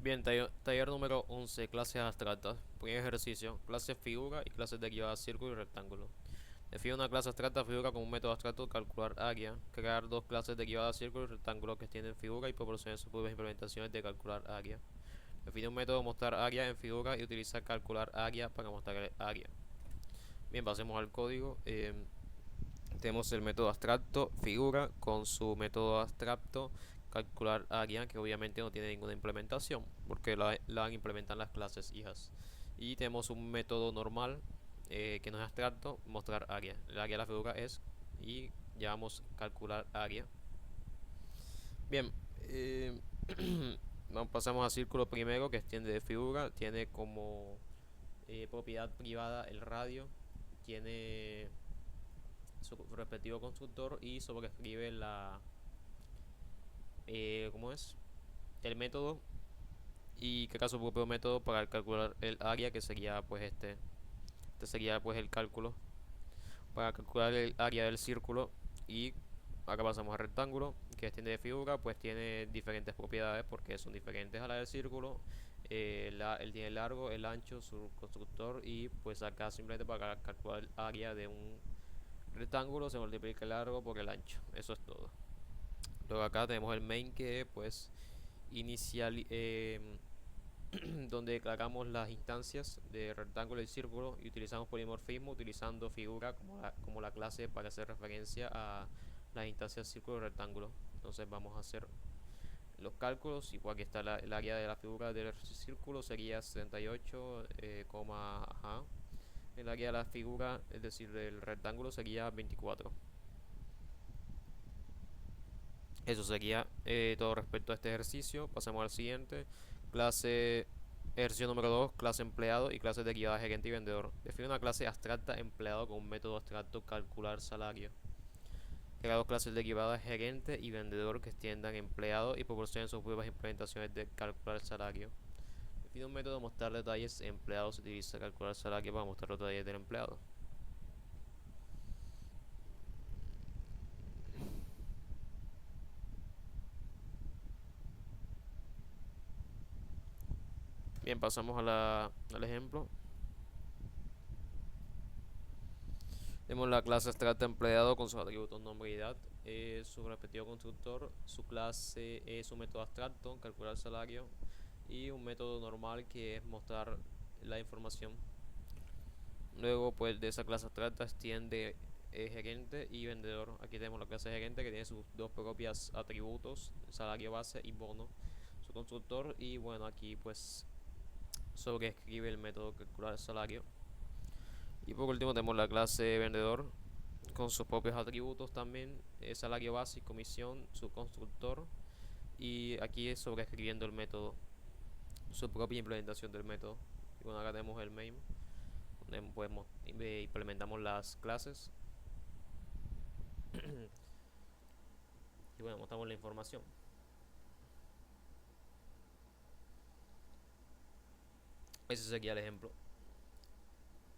Bien, taller número 11, clases abstractas. Primer ejercicio, clases figura y clases derivadas círculo y rectángulo. Define una clase abstracta figura como un método abstracto de calcular área. Crear dos clases derivadas círculo y rectángulo que extienden figura y proporcionan sus propias implementaciones de calcular área. Define un método mostrar área en figura y utiliza calcular área para mostrar el área. Bien, pasemos al código. Tenemos el método abstracto figura con su método abstracto calcular área, que obviamente no tiene ninguna implementación porque la implementan las clases hijas. Y tenemos un método normal, que no es abstracto, mostrar área. El área de la figura es, y llamamos calcular área. Bien, pasamos a círculo primero, que extiende de figura. Tiene como propiedad privada el radio. Tiene su respectivo constructor y sobreescribe ¿cómo es? El método, y crea su propio método para calcular el área, que sería pues este sería pues el cálculo para calcular el área del círculo. Y acá pasamos al rectángulo, que extiende de figura, pues tiene diferentes propiedades porque son diferentes a la del círculo. Él tiene el largo, el ancho, su constructor, y pues acá simplemente para calcular el área de un rectángulo se multiplica el largo por el ancho. Eso es todo. Luego acá tenemos el main, que pues inicial, donde declaramos las instancias de rectángulo y círculo, y utilizamos polimorfismo utilizando figura como la clase para hacer referencia a las instancias círculo y rectángulo. Entonces vamos a hacer los cálculos. Igual que está el área de la figura del círculo sería 78, ajá. El área de la figura, es decir, del rectángulo, sería 24. Eso sería todo respecto a este ejercicio. Pasemos al siguiente. Clase Ejercicio número 2, clase empleado y clase derivada gerente y vendedor. Define una clase abstracta empleado con un método abstracto calcular salario. Crea dos clases derivadas gerente y vendedor que extiendan empleado y proporcionen sus propias implementaciones de calcular salario. Define un método de mostrar detalles empleados. Se utiliza calcular salario para mostrar los detalles del empleado. Bien, pasamos al ejemplo. Tenemos la clase abstracta empleado con sus atributos nombre y edad, su respectivo constructor, su clase es su método abstracto, calcular salario, y un método normal que es mostrar la información. Luego pues de esa clase abstracta extiende gerente y vendedor. Aquí tenemos la clase gerente, que tiene sus dos propias atributos, salario base y bono, su constructor, y bueno, aquí pues sobreescribe el método calcular salario. Y por último tenemos la clase vendedor con sus propios atributos también, salario base y comisión, su constructor, y aquí es sobreescribiendo el método, su propia implementación del método. Y bueno, acá tenemos el main, donde podemos, implementamos las clases y bueno, mostramos la información. Ese sería el ejemplo.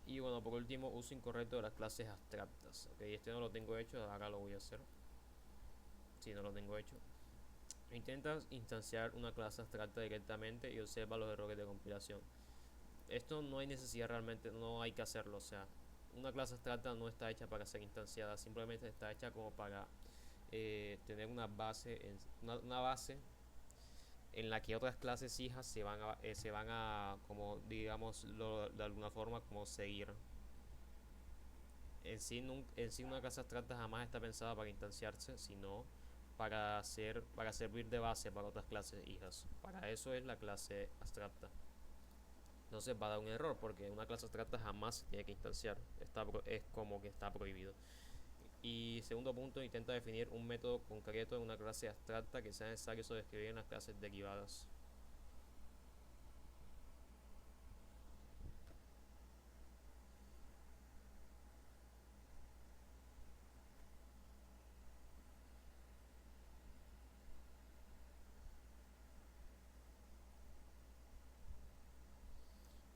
Y bueno, por último, uso incorrecto de las clases abstractas. Ok, este no lo tengo hecho, acá lo voy a hacer. Si no lo tengo hecho. Intentas instanciar una clase abstracta directamente y observa los errores de compilación. Esto no hay necesidad realmente, no hay que hacerlo. O sea, una clase abstracta no está hecha para ser instanciada, simplemente está hecha como para tener una base en la que otras clases hijas se van a como digamos de alguna forma como seguir. En sí una clase abstracta jamás está pensada para instanciarse, sino para servir de base para otras clases hijas. Para eso es la clase abstracta. Entonces va a dar un error porque una clase abstracta jamás se tiene que instanciar. Es como que está prohibido. Y segundo punto, intenta definir un método concreto en una clase abstracta que sea necesario sobreescribir en las clases derivadas.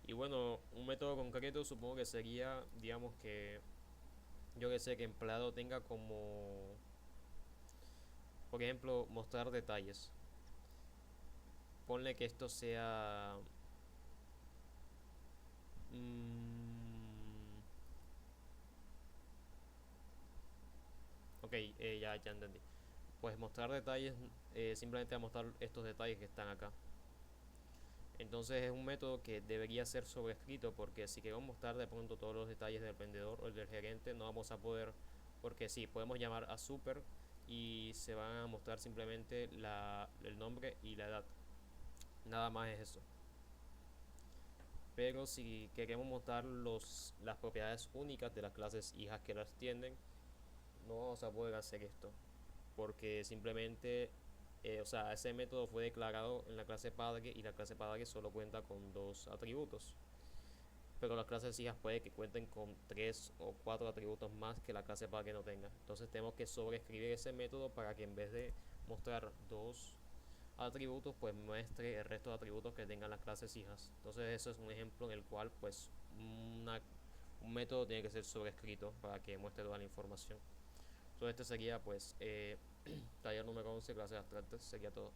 Y bueno, un método concreto supongo que sería, digamos que yo que sé, que empleado tenga como, por ejemplo, mostrar detalles. ponle que esto sea... mm, ok, ya entendí. Pues mostrar detalles, simplemente a mostrar estos detalles que están acá. Entonces es un método que debería ser sobrescrito, porque si queremos mostrar de pronto todos los detalles del vendedor o del gerente no vamos a poder, porque sí, podemos llamar a super y se van a mostrar simplemente el nombre y la edad, nada más es eso. Pero si queremos mostrar las propiedades únicas de las clases hijas que las tienden, no vamos a poder hacer esto, porque simplemente, o sea, ese método fue declarado en la clase padre y la clase padre solo cuenta con dos atributos, pero las clases hijas puede que cuenten con tres o cuatro atributos más que la clase padre no tenga. Entonces tenemos que sobreescribir ese método para que en vez de mostrar dos atributos, pues muestre el resto de atributos que tengan las clases hijas. Entonces eso es un ejemplo en el cual pues un método tiene que ser sobrescrito para que muestre toda la información. Entonces este sería pues taller número 11, clases abstractas, sería todo.